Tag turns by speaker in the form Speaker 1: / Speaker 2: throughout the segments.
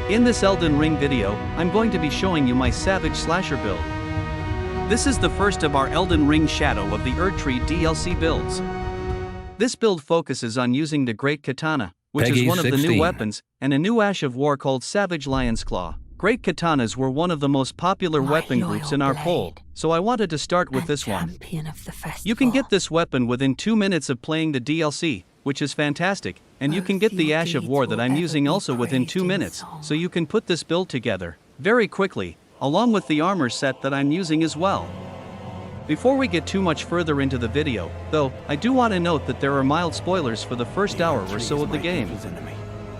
Speaker 1: In this Elden Ring video, I'm going to be showing you my Savage Slasher build. This is the first of our Elden Ring Shadow of the Erdtree DLC builds. This build focuses on using the Great Katana, which is one of the new weapons, and a new Ash of War called Savage Lion's Claw. Great Katanas were one of the most popular weapon groups in our poll, so I wanted to start with this one. You can get this weapon within 2 minutes of playing the DLC, which is fantastic, and you can get the Ash of War that I'm using also within 2 minutes, so you can put this build together very quickly, along with the armor set that I'm using as well. Before we get too much further into the video, though, I do want to note that there are mild spoilers for the first hour or so of the game.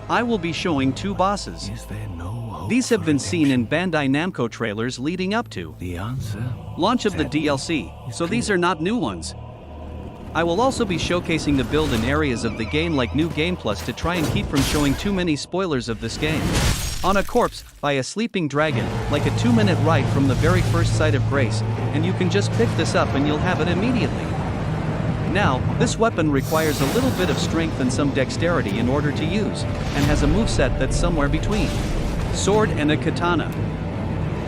Speaker 1: I will be showing 2 bosses. These have been seen in Bandai Namco trailers leading up to the launch of the DLC, so these are not new ones. I will also be showcasing the build in areas of the game like New Game Plus to try and keep from showing too many spoilers of this game. On a corpse, by a sleeping dragon, like a 2-minute ride from the very first sight of Grace, and you can just pick this up and you'll have it immediately. Now, this weapon requires a little bit of strength and some dexterity in order to use, and has a moveset that's somewhere between sword and a katana.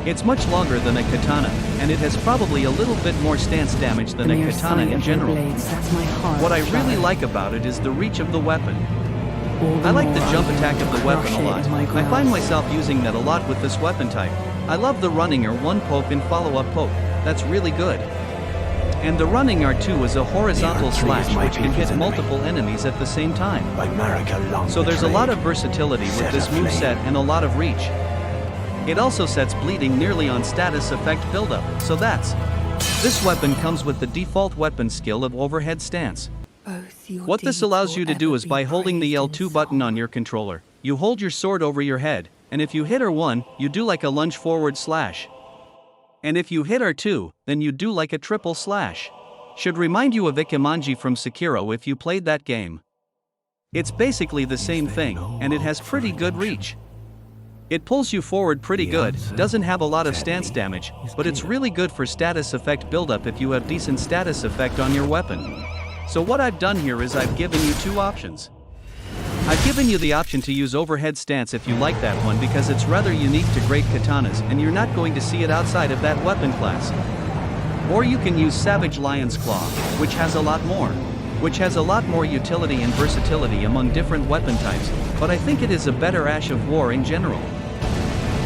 Speaker 1: It's much longer than a katana, and it has probably a little bit more stance damage than a katana in general. What I really like about it is the reach of the weapon. I like the jump attack of the weapon a lot. I find myself using that a lot with this weapon type. I love the running R1 poke and follow-up poke, that's really good. And the running R2 is a horizontal slash which can hit multiple enemies at the same time. So there's a lot of versatility with this moveset and a lot of reach. It also sets bleeding nearly on status effect buildup, so this weapon comes with the default weapon skill of overhead stance. What this allows you to do is by holding the L2 button on your controller, you hold your sword over your head, and if you hit R1, you do like a lunge forward slash. And if you hit R2, then you do like a triple slash. Should remind you of Ikimanji from Sekiro if you played that game. It's basically the same thing, and it has pretty good reach. It pulls you forward pretty good, doesn't have a lot of stance damage, but it's really good for status effect buildup if you have decent status effect on your weapon. So what I've done here is I've given you 2 options. I've given you the option to use overhead stance if you like that one because it's rather unique to Great Katanas and you're not going to see it outside of that weapon class. Or you can use Savage Lion's Claw, which has a lot more utility and versatility among different weapon types, but I think it is a better Ash of War in general.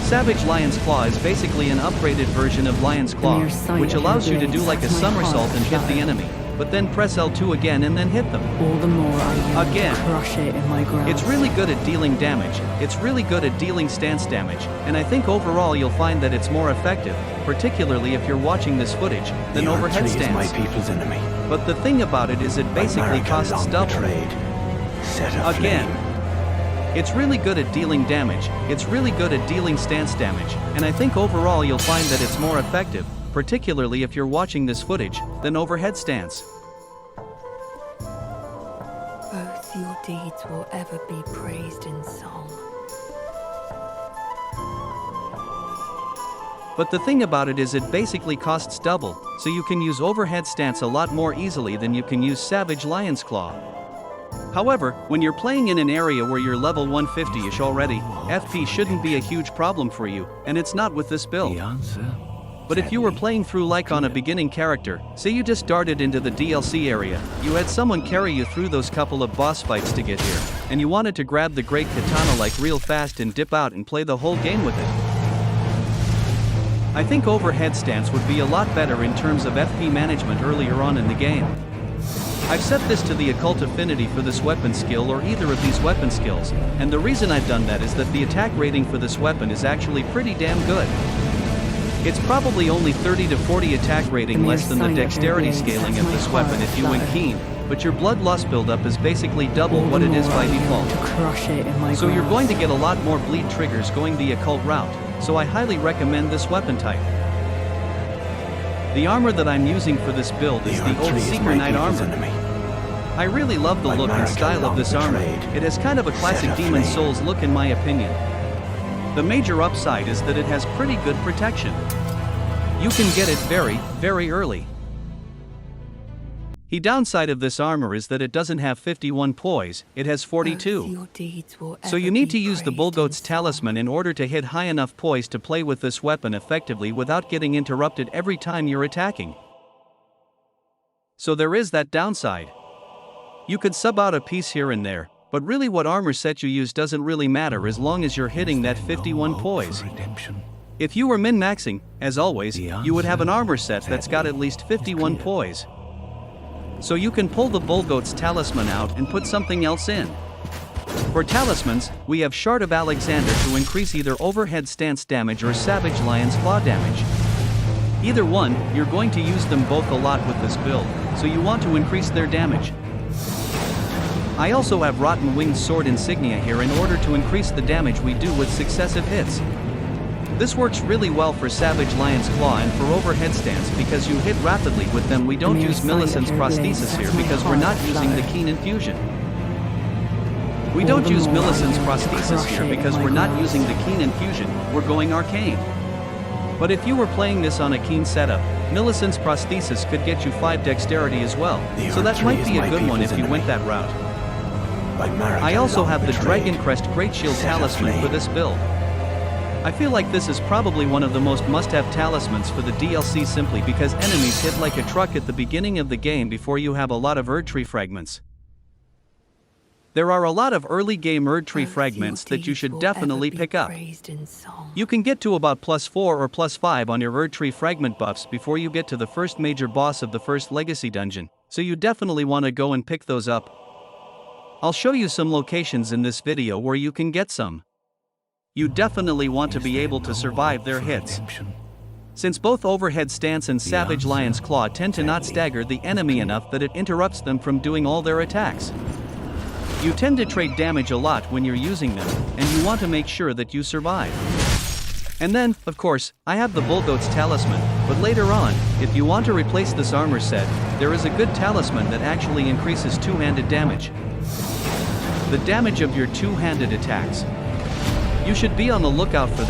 Speaker 1: Savage Lion's Claw is basically an upgraded version of Lion's Claw, which allows you to do like a somersault and hit the enemy, but then press L2 again and then hit them. Again. It's really good at dealing damage, it's really good at dealing stance damage, and I think overall you'll find that it's more effective, particularly if you're watching this footage, than overhead stance. But the thing about it is it basically costs double. Again. It's really good at dealing damage, it's really good at dealing stance damage, and I think overall you'll find that it's more effective, particularly if you're watching this footage, than overhead stance.
Speaker 2: Both your deeds will ever be praised in song.
Speaker 1: But the thing about it is it basically costs double, so you can use overhead stance a lot more easily than you can use Savage Lion's Claw. However, when you're playing in an area where you're level 150-ish already, FP shouldn't be a huge problem for you, and it's not with this build. But if you were playing through like on a beginning character, say you just darted into the DLC area, you had someone carry you through those couple of boss fights to get here, and you wanted to grab the Great Katana like real fast and dip out and play the whole game with it. I think overhead stance would be a lot better in terms of FP management earlier on in the game. I've set this to the occult affinity for this weapon skill or either of these weapon skills, and the reason I've done that is that the attack rating for this weapon is actually pretty damn good. It's probably only 30 to 40 attack rating less than the dexterity scaling of this weapon if you went keen, but your blood loss buildup is basically double what it is by default. So you're going to get a lot more bleed triggers going the occult route, so I highly recommend this weapon type. The armor that I'm using for this build is the old Seeker Knight armor. I really love the look and style of this armor. It has kind of a classic Demon's Souls look in my opinion. The major upside is that it has pretty good protection. You can get it very, very early. The downside of this armor is that it doesn't have 51 poise, it has 42. So you need to use the Bullgoat's talisman in order to hit high enough poise to play with this weapon effectively without getting interrupted every time you're attacking. So there is that downside. You could sub out a piece here and there, but really what armor set you use doesn't really matter as long as you're hitting that 51 poise. If you were min-maxing, as always, you would have an armor set that's got at least 51 poise. So you can pull the Bullgoat's talisman out and put something else in. For talismans, we have Shard of Alexander to increase either overhead stance damage or Savage Lion's Claw damage. Either one, you're going to use them both a lot with this build, so you want to increase their damage. I also have Rotten Winged Sword insignia here in order to increase the damage we do with successive hits. This works really well for Savage Lion's Claw and for overhead stance because you hit rapidly with them. We don't use Millicent's prosthesis here because we're not using the Keen Infusion. We don't use Millicent's prosthesis here because we're not using the Keen Infusion, we're going arcane. But if you were playing this on a Keen setup, Millicent's prosthesis could get you 5 dexterity as well, so that might be a good one if you went that route. I also have the Dragon Crest Great Shield Talisman for this build. I feel like this is probably one of the most must-have talismans for the DLC simply because enemies hit like a truck at the beginning of the game before you have a lot of Erdtree fragments. There are a lot of early game Erdtree fragments that you should definitely pick up. You can get to about +4 or +5 on your Erdtree fragment buffs before you get to the first major boss of the first Legacy dungeon, so you definitely want to go and pick those up. I'll show you some locations in this video where you can get some. You definitely want to be able to survive their hits. Since both overhead stance and Savage Lion's Claw tend to not stagger the enemy enough that it interrupts them from doing all their attacks. You tend to trade damage a lot when you're using them, and you want to make sure that you survive. And then, of course, I have the Bullgoat's talisman, but later on, if you want to replace this armor set, there is a good talisman that actually increases two-handed damage. The damage of your two-handed attacks. You should be on the lookout for that.